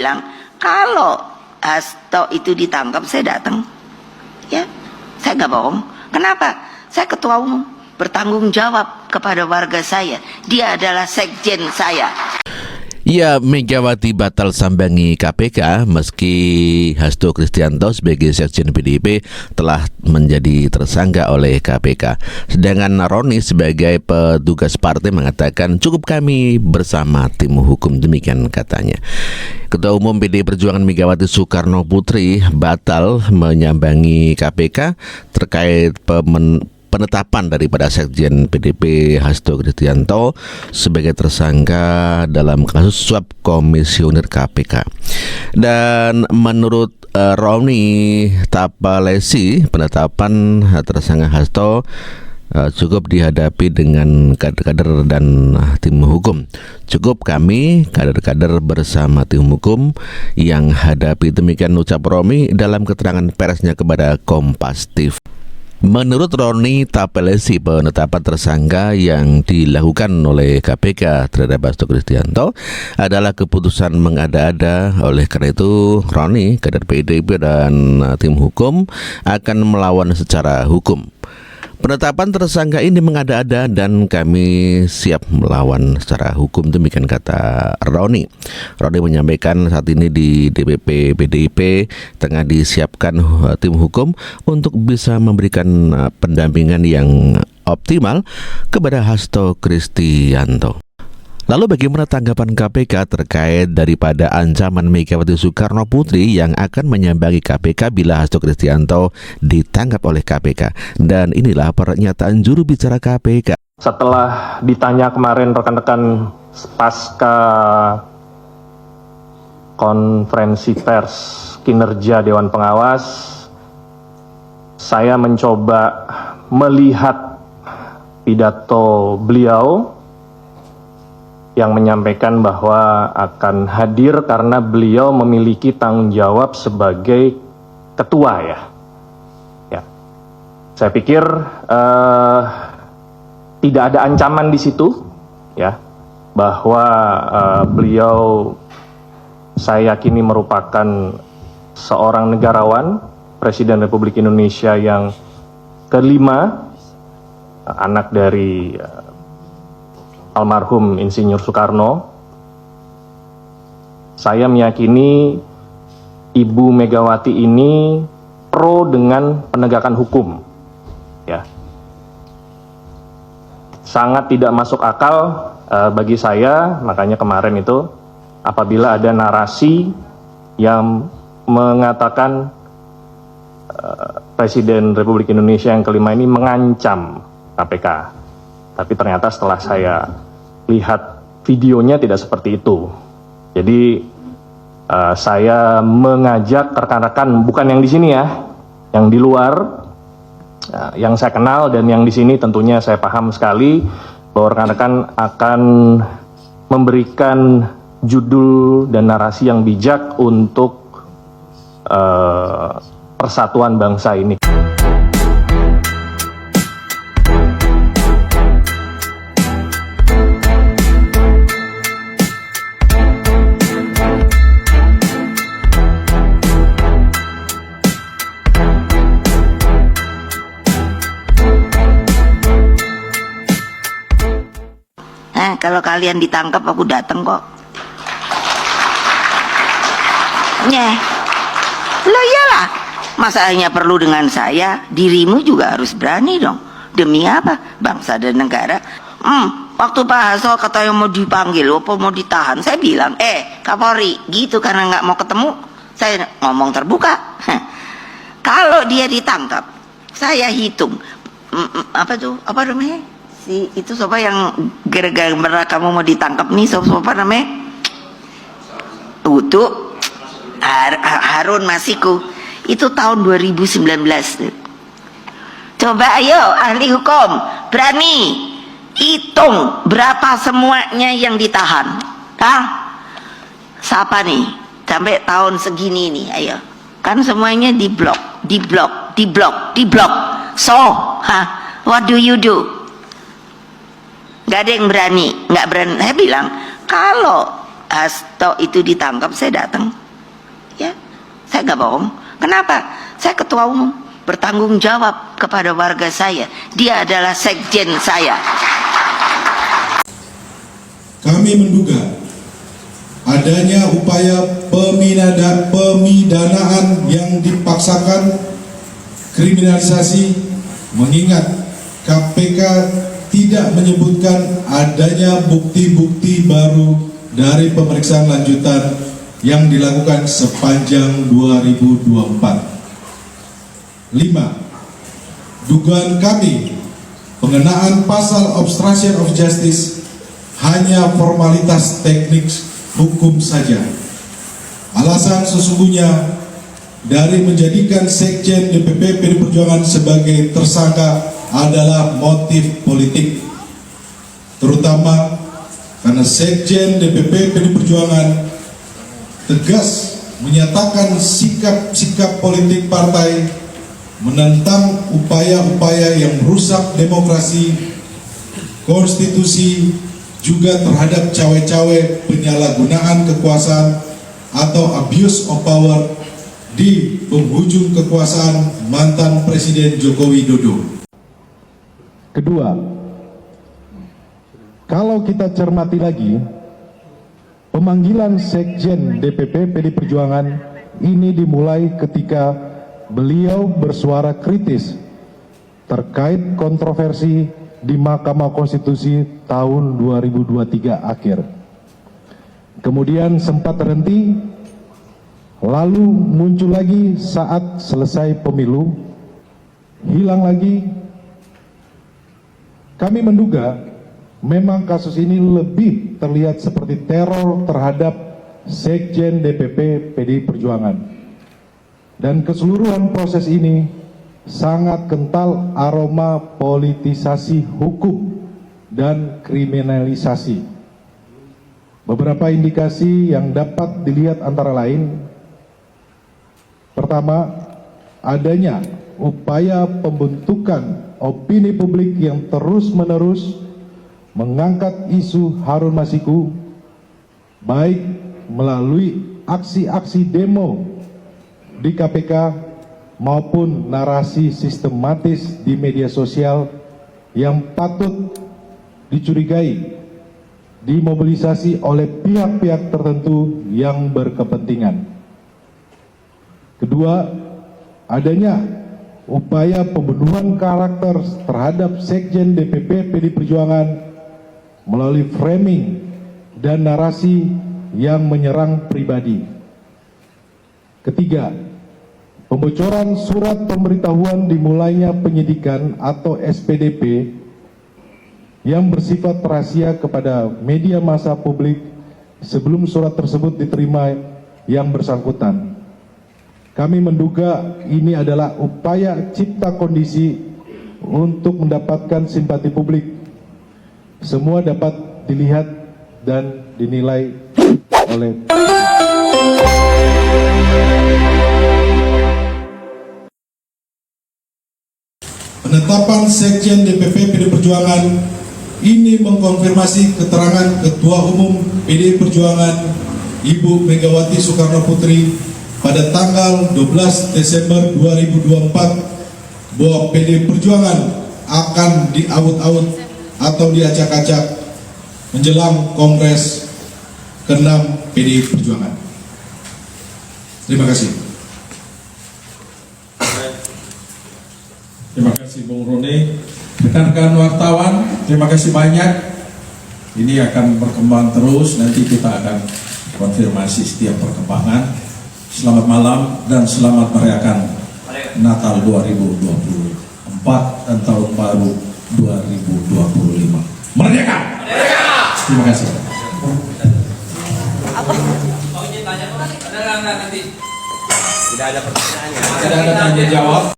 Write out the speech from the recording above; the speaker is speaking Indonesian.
bilang kalau Hasto itu ditangkap saya datang. Ya, saya nggak bohong. Kenapa? Saya ketua umum, bertanggung jawab kepada warga saya. Dia adalah sekjen saya. Ya, Megawati batal sambangi KPK meski Hasto Kristianto sebagai sekjen PDIP telah menjadi tersangka oleh KPK. Sedangkan Roni sebagai petugas partai mengatakan cukup kami bersama tim hukum, demikian katanya. Ketua Umum PDI Perjuangan Megawati Soekarno Putri batal menyambangi KPK terkait penetapan daripada Sekjen PDIP Hasto Kristianto sebagai tersangka dalam kasus suap komisioner KPK. Dan menurut Roni Tapalesi, penetapan tersangka Hasto cukup dihadapi dengan kader-kader dan tim hukum. Cukup kami kader-kader bersama tim hukum yang hadapi, demikian ucap Romi dalam keterangan persnya kepada Kompas TV. Menurut Roni Tapalesi, penetapan tersangka yang dilakukan oleh KPK terhadap Hasto Kristianto adalah keputusan mengada-ada. Oleh karena itu, Roni, kader PDIP dan tim hukum akan melawan secara hukum. Penetapan tersangka ini mengada-ada dan kami siap melawan secara hukum, demikian kata Roni. Roni menyampaikan saat ini di DPP PDIP tengah disiapkan tim hukum untuk bisa memberikan pendampingan yang optimal kepada Hasto Kristianto. Lalu bagaimana tanggapan KPK terkait daripada ancaman Megawati Soekarno Putri yang akan menyambangi KPK bila Hasto Kristianto ditangkap oleh KPK? Dan inilah pernyataan juru bicara KPK. Setelah ditanya kemarin rekan-rekan pasca konferensi pers kinerja Dewan Pengawas, saya mencoba melihat pidato beliau yang menyampaikan bahwa akan hadir karena beliau memiliki tanggung jawab sebagai ketua ya. Saya pikir tidak ada ancaman di situ ya, bahwa beliau saya yakini merupakan seorang negarawan, Presiden Republik Indonesia yang kelima, anak dari almarhum Insinyur Soekarno. Saya meyakini Ibu Megawati ini pro dengan penegakan hukum, ya. Sangat tidak masuk akal bagi saya, makanya kemarin itu apabila ada narasi yang mengatakan Presiden Republik Indonesia yang kelima ini mengancam KPK. Tapi ternyata setelah saya lihat videonya tidak seperti itu. Jadi saya mengajak rekan-rekan, bukan yang di sini ya, yang di luar, yang saya kenal dan yang di sini tentunya saya paham sekali bahwa rekan-rekan akan memberikan judul dan narasi yang bijak untuk persatuan bangsa ini. Kalau kalian ditangkap aku datang kok. Lo iyalah, masalahnya perlu dengan saya, dirimu juga harus berani dong. Demi apa? Bangsa dan negara. Waktu Pak Hasto katanya mau dipanggil, apa mau ditahan, saya bilang, Kapolri, gitu karena nggak mau ketemu, saya ngomong terbuka. Kalau dia ditangkap, saya hitung, apa namanya? Itu siapa yang gara-gara kamu mau ditangkap nih, siapa namanya? Tuh Harun Masiku. Itu tahun 2019. Coba ayo ahli hukum berani hitung berapa semuanya yang ditahan. Siapa nih sampai tahun segini nih, ayo. Kan semuanya diblok. So, what do you do? Gak ada yang berani, nggak berani. Saya bilang kalau Hasto itu ditangkap, saya datang. Ya, saya nggak bohong. Kenapa? Saya ketua umum, bertanggung jawab kepada warga saya. Dia adalah sekjen saya. Kami menduga adanya upaya pemidanaan yang dipaksakan, kriminalisasi, mengingat KPK tidak menyebutkan adanya bukti-bukti baru dari pemeriksaan lanjutan yang dilakukan sepanjang 2024. 5. Dugaan kami pengenaan pasal obstruction of justice hanya formalitas teknik hukum saja. Alasan sesungguhnya dari menjadikan Sekjen DPP PD Perjuangan sebagai tersangka adalah motif politik, terutama karena Sekjen DPP PD Perjuangan tegas menyatakan sikap-sikap politik partai menentang upaya-upaya yang merusak demokrasi, konstitusi, juga terhadap cawe-cawe penyalahgunaan kekuasaan atau abuse of power di penghujung kekuasaan mantan Presiden Joko Widodo. Kedua, kalau kita cermati lagi, pemanggilan Sekjen DPP PD Perjuangan ini dimulai ketika beliau bersuara kritis terkait kontroversi di Mahkamah Konstitusi tahun 2023 akhir. Kemudian sempat terhenti, lalu muncul lagi saat selesai pemilu, hilang lagi. Kami menduga memang kasus ini lebih terlihat seperti teror terhadap Sekjen DPP PDI Perjuangan. Dan keseluruhan proses ini sangat kental aroma politisasi hukum dan kriminalisasi. Beberapa indikasi yang dapat dilihat antara lain: pertama, adanya upaya pembentukan opini publik yang terus-menerus mengangkat isu Harun Masiku, baik melalui aksi-aksi demo di KPK maupun narasi sistematis di media sosial yang patut dicurigai dimobilisasi oleh pihak-pihak tertentu yang berkepentingan. Kedua, adanya upaya pembunuhan karakter terhadap Sekjen DPP PD Perjuangan melalui framing dan narasi yang menyerang pribadi. Ketiga, pembocoran surat pemberitahuan dimulainya penyidikan atau SPDP yang bersifat rahasia kepada media massa publik sebelum surat tersebut diterima yang bersangkutan. Kami menduga ini adalah upaya cipta kondisi untuk mendapatkan simpati publik. Semua dapat dilihat dan dinilai oleh Penetapan Sekjen DPP PD Perjuangan ini mengkonfirmasi keterangan Ketua Umum PD Perjuangan Ibu Megawati Soekarno Putri pada tanggal 12 Desember 2024 bahwa PD Perjuangan akan diaut-aut atau diacak-acak menjelang Kongres ke-6 PD Perjuangan. Terima kasih. Terima kasih Bung Roni. Rekan-rekan wartawan, terima kasih banyak. Ini akan berkembang terus, nanti kita akan konfirmasi setiap perkembangan. Selamat malam dan selamat merayakan Natal 2024 dan Tahun Baru 2025. Merdeka! Merdeka! Terima kasih. Tidak ada pertanyaan. Tidak ada tanya jawab.